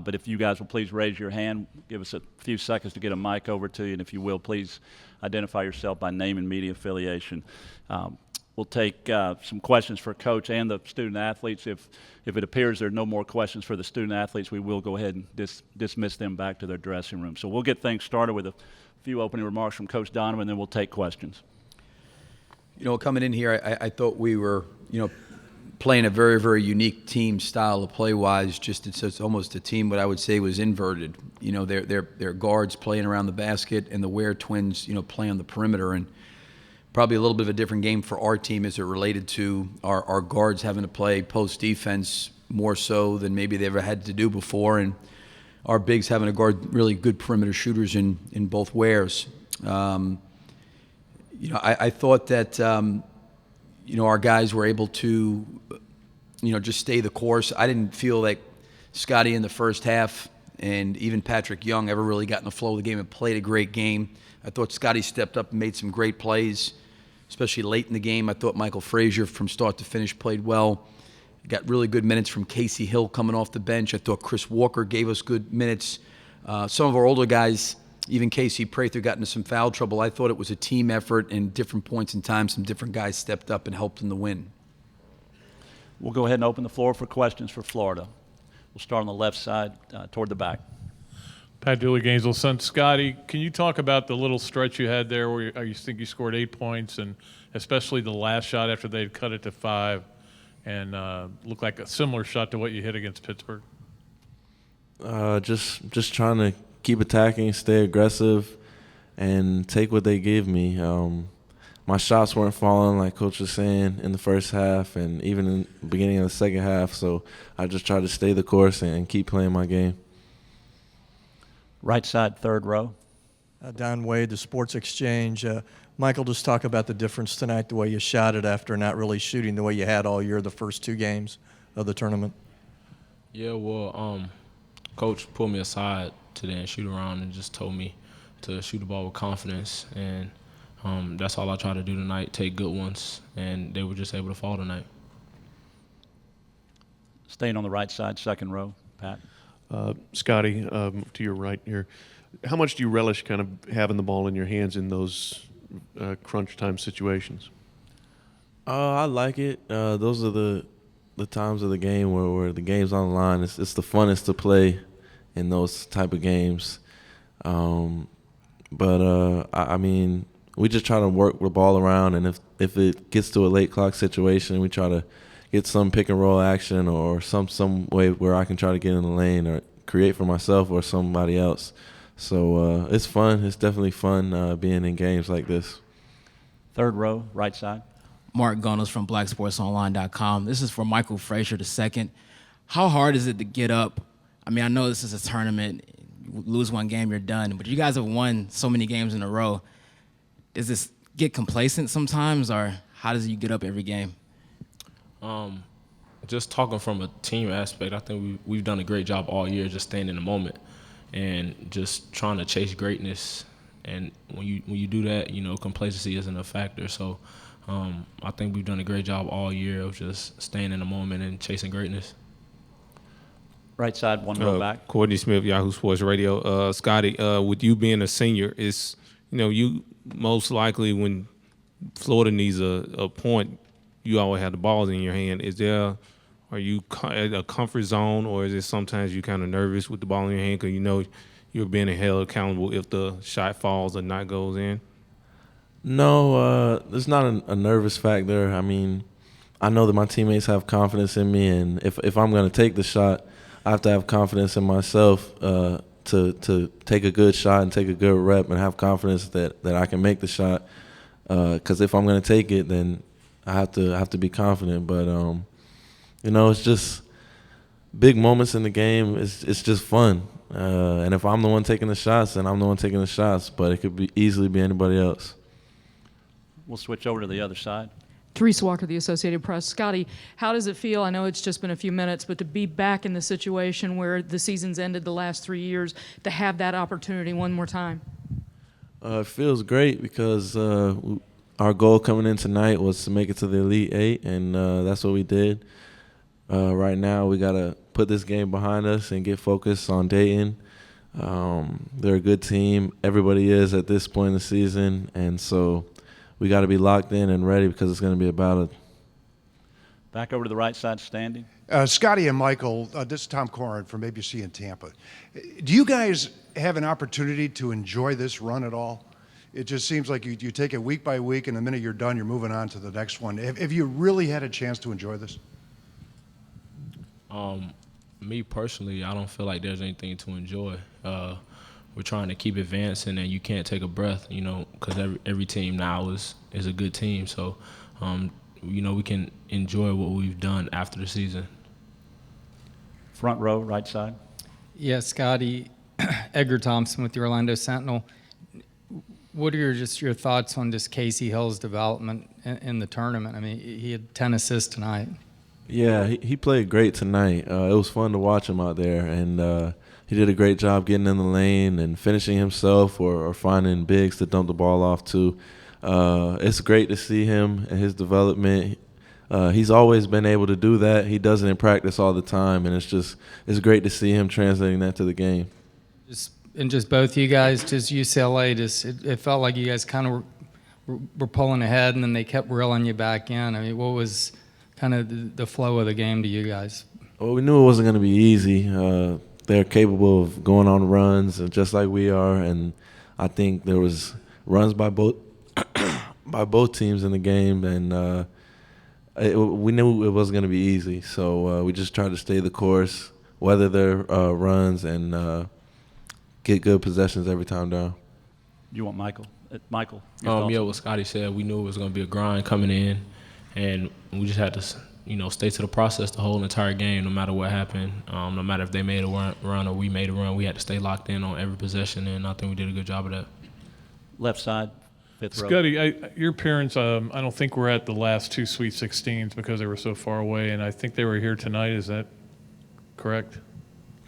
but if you guys will please raise your hand, give us a few seconds to get a mic over to you, and if you will, please identify yourself by name and media affiliation. We'll take some questions for Coach and the student athletes. If it appears there are no more questions for the student athletes, we will go ahead and dismiss them back to their dressing room. So we'll get things started with a few opening remarks from Coach Donovan, and then we'll take questions. Coming in here, I thought we were, playing a very, very unique team style of play-wise. Just it's almost a team what I would say was inverted. Their guards playing around the basket and the Ware twins, playing on the perimeter. And probably a little bit of a different game for our team as it related to our guards having to play post defense more so than maybe they ever had to do before, and our bigs having to guard really good perimeter shooters in both Wares. I thought that our guys were able to just stay the course. I didn't feel like Scotty in the first half and even Patrick Young ever really got in the flow of the game and played a great game. I thought Scotty stepped up and made some great plays, especially late in the game. I thought Michael Frazier from start to finish played well. Got really good minutes from Casey Hill coming off the bench. I thought Chris Walker gave us good minutes. Some of our older guys, even Casey Prather, got into some foul trouble. I thought it was a team effort, and different points in time, some different guys stepped up and helped in the win. We'll go ahead and open the floor for questions for Florida. We'll start on the left side toward the back. Pat Dooley, Gainesville Sun. Scotty, can you talk about the little stretch you had there where you think you scored 8 points, and especially the last shot after they'd cut it to 5 and looked like a similar shot to what you hit against Pittsburgh? Just trying to keep attacking, stay aggressive, and take what they give me. My shots weren't falling, like Coach was saying, in the first half and even in the beginning of the second half, so I just tried to stay the course and keep playing my game. Right side, third row. Don Wade, the Sports Exchange. Michael, just talk about the difference tonight, the way you shot it after not really shooting the way you had all year the first 2 games of the tournament. Yeah, well, Coach pulled me aside today and shoot around and just told me to shoot the ball with confidence, and that's all I tried to do tonight, take good ones, and they were just able to fall tonight. Staying on the right side, second row, Pat. Scotty, to your right here, how much do you relish kind of having the ball in your hands in those crunch time situations? I like it. Those are the times of the game where the game's on the line. It's the funnest to play in those type of games. But I mean, we just try to work the ball around, and if it gets to a late clock situation, we try to get some pick and roll action or some way where I can try to get in the lane or create for myself or somebody else. So it's fun. It's definitely fun being in games like this. Third row, right side. Mark Gunnels from BlackSportsOnline.com. This is for Michael Frazier II. How hard is it to get up? I mean, I know this is a tournament. You lose one game, you're done. But you guys have won so many games in a row. Does this get complacent sometimes, or how does you get up every game? Just talking from a team aspect, I think we've done a great job all year just staying in the moment and just trying to chase greatness. And when you do that, complacency isn't a factor. So I think we've done a great job all year of just staying in the moment and chasing greatness. Right side, one row back. Courtney Smith, Yahoo Sports Radio. Scotty, with you being a senior, you most likely when Florida needs a point, you always have the balls in your hand. Are you at a comfort zone, or is it sometimes you kind of nervous with the ball in your hand because you're being held accountable if the shot falls or not goes in? No, there's not a nervous factor. I mean, I know that my teammates have confidence in me, and if I'm going to take the shot, I have to have confidence in myself to take a good shot and take a good rep and have confidence that I can make the shot. Because if I'm going to take it, then I have to be confident. But it's just big moments in the game. It's just fun. And if I'm the one taking the shots, then I'm the one taking the shots. But it could easily be anybody else. We'll switch over to the other side. Therese Walker, the Associated Press. Scotty, how does it feel? I know it's just been a few minutes, but to be back in the situation where the season's ended the last 3 years, to have that opportunity one more time? It feels great because our goal coming in tonight was to make it to the Elite Eight, and that's what we did. Right now we got to put this game behind us and get focused on Dayton. They're a good team. Everybody is at this point in the season, and so we got to be locked in and ready because it's going to be a battle. Back over to the right side standing. Scotty and Michael, this is Tom Corrin from ABC in Tampa. Do you guys have an opportunity to enjoy this run at all? It just seems like you take it week by week, and the minute you're done, you're moving on to the next one. Have you really had a chance to enjoy this? Me personally, I don't feel like there's anything to enjoy. We're trying to keep advancing, and you can't take a breath, because every team now is a good team. So, we can enjoy what we've done after the season. Front row, right side. Yeah, Scotty, Edgar Thompson with the Orlando Sentinel. What are your thoughts on just Casey Hill's development in the tournament? I mean, he had 10 assists tonight. Yeah, he played great tonight. It was fun to watch him out there, and he did a great job getting in the lane and finishing himself or finding bigs to dump the ball off to. It's great to see him and his development. He's always been able to do that. He does it in practice all the time, and it's great to see him translating that to the game. Just both you guys, just UCLA, it felt like you guys kind of were pulling ahead, and then they kept reeling you back in. I mean, what was kind of the flow of the game to you guys? Well, we knew it wasn't going to be easy. They're capable of going on runs just like we are, and I think there was runs by both teams in the game, and we knew it wasn't going to be easy. So we just tried to stay the course, weather their runs, and get good possessions every time down. You want Michael? Michael? Yeah, what Scotty said, we knew it was going to be a grind coming in, and we just had to, stay to the process the whole entire game, no matter what happened. No matter if they made a run or we made a run, we had to stay locked in on every possession, and I think we did a good job of that. Left side, fifth row. Scotty, your parents, I don't think were at the last two Sweet 16s because they were so far away, and I think they were here tonight. Is that correct?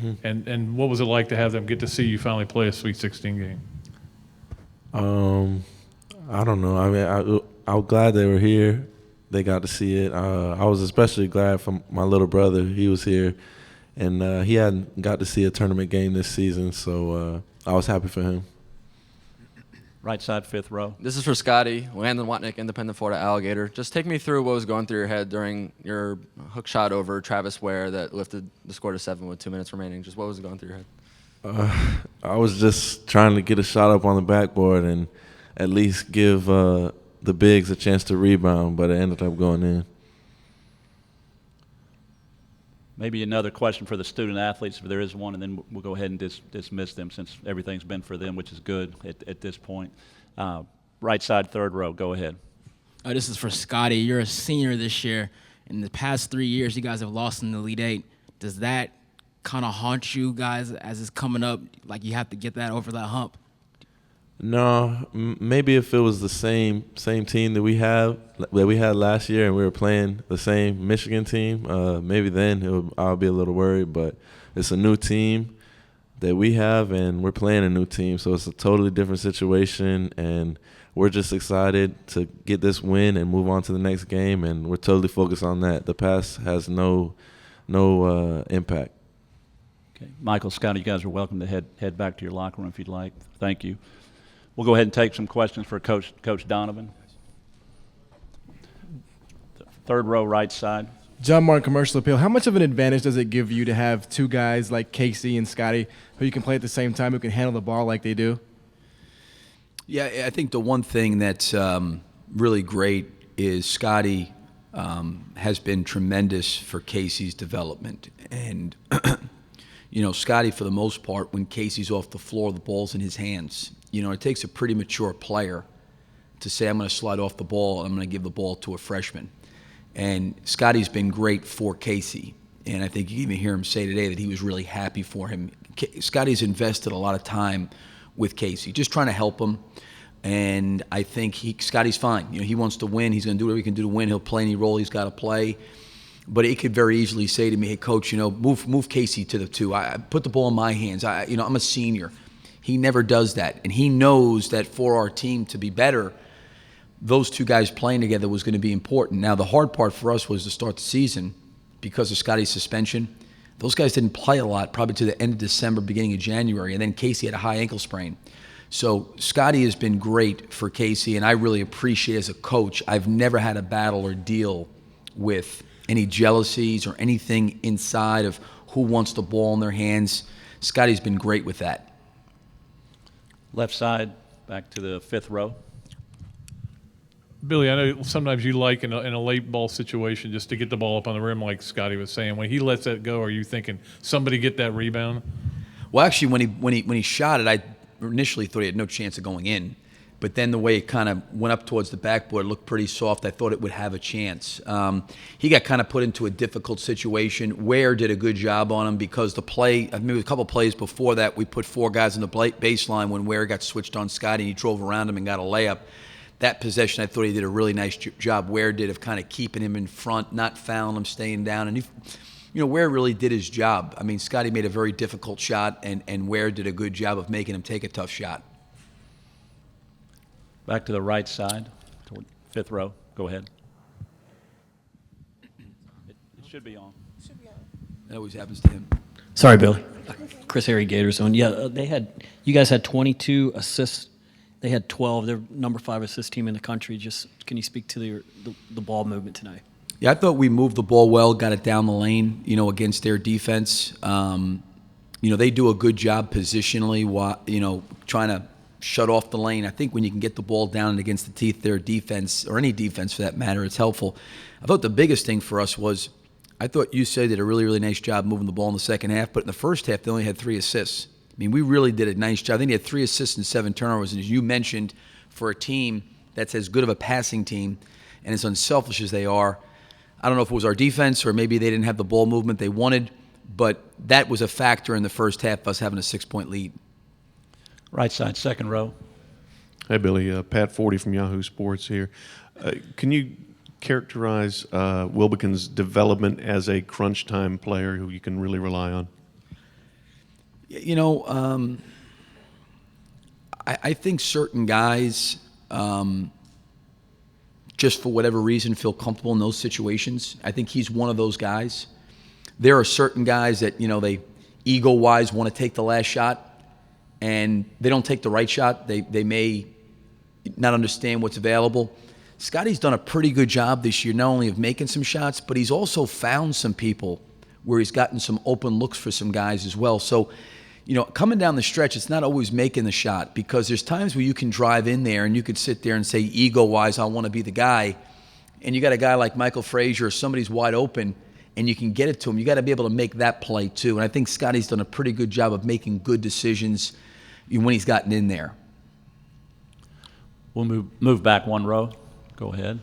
Mm-hmm. And what was it like to have them get to see you finally play a Sweet 16 game? I don't know. I mean, I'm glad they were here. They got to see it. I was especially glad for my little brother. He was here, and he hadn't got to see a tournament game this season, so I was happy for him. Right side, fifth row. This is for Scotty, Landon Watnick, Independent Florida Alligator. Just take me through what was going through your head during your hook shot over Travis Ware that lifted the score to 7 with 2 minutes remaining. Just what was going through your head? I was just trying to get a shot up on the backboard and at least give the bigs a chance to rebound, but it ended up going in. Maybe another question for the student athletes, if there is one, and then we'll go ahead and dismiss them since everything's been for them, which is good at this point. Right side, third row, go ahead. This is for Scotty. You're a senior this year. In the past 3 years, you guys have lost in the Elite Eight. Does that kind of haunt you guys as it's coming up, like you have to get that over that hump? No, maybe if it was the same team that we had last year and we were playing the same Michigan team, maybe then I'll be a little worried. But it's a new team that we have, and we're playing a new team, so it's a totally different situation. And we're just excited to get this win and move on to the next game, and we're totally focused on that. The past has no impact. Okay, Michael, Scotty, you guys are welcome to head back to your locker room if you'd like. Thank you. We'll go ahead and take some questions for Coach Donovan. Third row, right side. John Martin, Commercial Appeal. How much of an advantage does it give you to have two guys like Casey and Scotty who you can play at the same time, who can handle the ball like they do? Yeah, I think the one thing that's really great is Scotty has been tremendous for Casey's development. And, Scotty, for the most part, when Casey's off the floor, the ball's in his hands. It takes a pretty mature player to say, I'm going to slide off the ball and I'm going to give the ball to a freshman. And Scotty's been great for Casey. And I think you even hear him say today that he was really happy for him. Scotty's invested a lot of time with Casey, just trying to help him. And I think Scotty's fine. He wants to win. He's going to do whatever he can do to win. He'll play any role he's got to play. But he could very easily say to me, hey, Coach, move Casey to the 2. I put the ball in my hands. I'm a senior. He never does that. And he knows that for our team to be better, those two guys playing together was going to be important. Now, the hard part for us was to start the season because of Scotty's suspension. Those guys didn't play a lot, probably to the end of December, beginning of January, and then Casey had a high ankle sprain. So Scotty has been great for Casey, and I really appreciate as a coach, I've never had a battle or deal with any jealousies or anything inside of who wants the ball in their hands. Scotty's been great with that. Left side, back to the fifth row. Billy, I know sometimes you like in a late ball situation just to get the ball up on the rim, like Scotty was saying. When he lets that go, are you thinking somebody get that rebound? Well, actually, when he shot it, I initially thought he had no chance of going in. But then the way it kind of went up towards the backboard looked pretty soft. I thought it would have a chance. He got kind of put into a difficult situation. Ware did a good job on him because the play, maybe a couple plays before that, we put 4 guys on the baseline when Ware got switched on Scotty and he drove around him and got a layup. That possession, I thought he did a really nice job. Ware did of kind of keeping him in front, not fouling him, staying down. And Ware really did his job. I mean, Scotty made a very difficult shot, and Ware did a good job of making him take a tough shot. Back to the right side, toward fifth row. Go ahead. It should be on. That always happens to him. Sorry, Billy. Chris Harry, Gator Zone. Yeah, you guys had 22 assists. They had 12. They're number 5 assist team in the country. Just can you speak to the ball movement tonight? Yeah, I thought we moved the ball well, got it down the lane, against their defense. They do a good job positionally, trying to shut off the lane. I think when you can get the ball down and against the teeth, their defense, or any defense for that matter, it's helpful. I thought the biggest thing for us was, I thought UCLA did a really, really nice job moving the ball in the second half, but in the first half, they only had 3 assists. I mean, we really did a nice job. I think they had 3 assists and 7 turnovers. And as you mentioned, for a team that's as good of a passing team and as unselfish as they are, I don't know if it was our defense or maybe they didn't have the ball movement they wanted, but that was a factor in the first half, us having a 6-point lead. Right side, second row. Hey, Billy. Pat Forty from Yahoo Sports here. Can you characterize Wilbekin's development as a crunch time player who you can really rely on? I think certain guys, just for whatever reason, feel comfortable in those situations. I think he's one of those guys. There are certain guys that, they ego-wise want to take the last shot, and they don't take the right shot. They may not understand what's available. Scotty's done a pretty good job this year, not only of making some shots, but he's also found some people where he's gotten some open looks for some guys as well. So, coming down the stretch, it's not always making the shot, because there's times where you can drive in there and you could sit there and say, ego-wise, I want to be the guy. And you got a guy like Michael Frazier or somebody's wide open and you can get it to him. You got to be able to make that play too. And I think Scotty's done a pretty good job of making good decisions when he's gotten in there. We'll move back 1 row. Go ahead.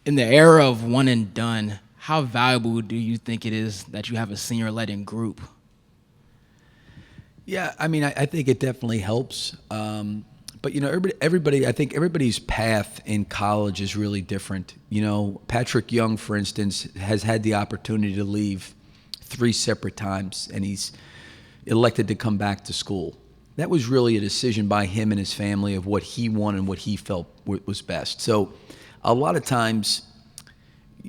In the era of one and done, how valuable do you think it is that you have a senior-led group? Yeah, I mean, I think it definitely helps. But, everybody, I think everybody's path in college is really different. Patrick Young, for instance, has had the opportunity to leave 3 separate times, and he's elected to come back to school. That was really a decision by him and his family of what he wanted and what he felt was best. So a lot of times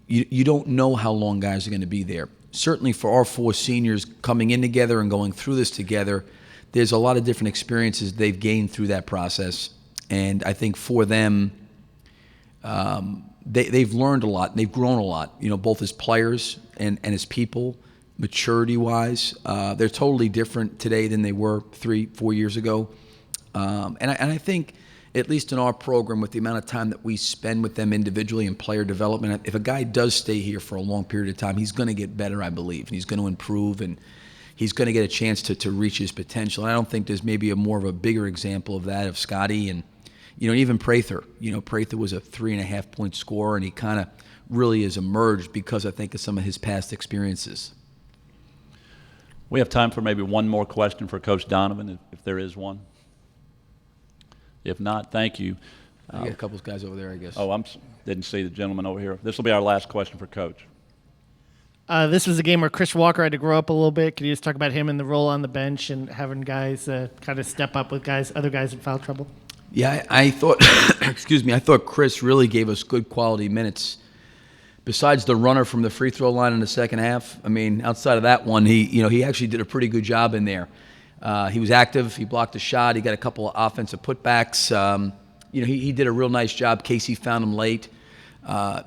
you don't know how long guys are going to be there. Certainly for our 4 seniors coming in together and going through this together, there's a lot of different experiences they've gained through that process. And I think for them, they've learned a lot and they've grown a lot, both as players and as people, maturity-wise. They're totally different today than they were 3-4 years ago. And I think, at least in our program, with the amount of time that we spend with them individually in player development, if a guy does stay here for a long period of time, he's going to get better, I believe, and he's going to improve, and he's going to get a chance to reach his potential. And I don't think there's maybe more of a bigger example of that of Scotty and, even Prather. Prather was a 3.5-point scorer, and he kind of really has emerged because I think of some of his past experiences. We have time for maybe one more question for Coach Donovan, if there is one. If not, thank you. I got a couple of guys over there, I guess. Oh, didn't see the gentleman over here. This will be our last question for Coach. This was a game where Chris Walker had to grow up a little bit. Could you just talk about him and the role on the bench and having guys kind of step up with other guys in foul trouble? Yeah, I thought, I thought Chris really gave us good quality minutes besides the runner from the free throw line in the second half, I mean, outside of that one, he actually did a pretty good job in there. He was active. He blocked a shot. He got a couple of offensive putbacks. He did a real nice job. Casey found him late.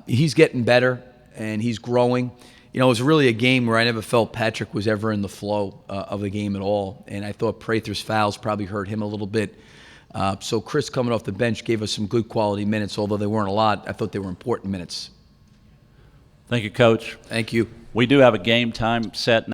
He's getting better, and he's growing. It was really a game where I never felt Patrick was ever in the flow of the game at all, and I thought Prather's fouls probably hurt him a little bit. So Chris coming off the bench gave us some good quality minutes, although they weren't a lot. I thought they were important minutes. Thank you, Coach. Thank you. We do have a game time set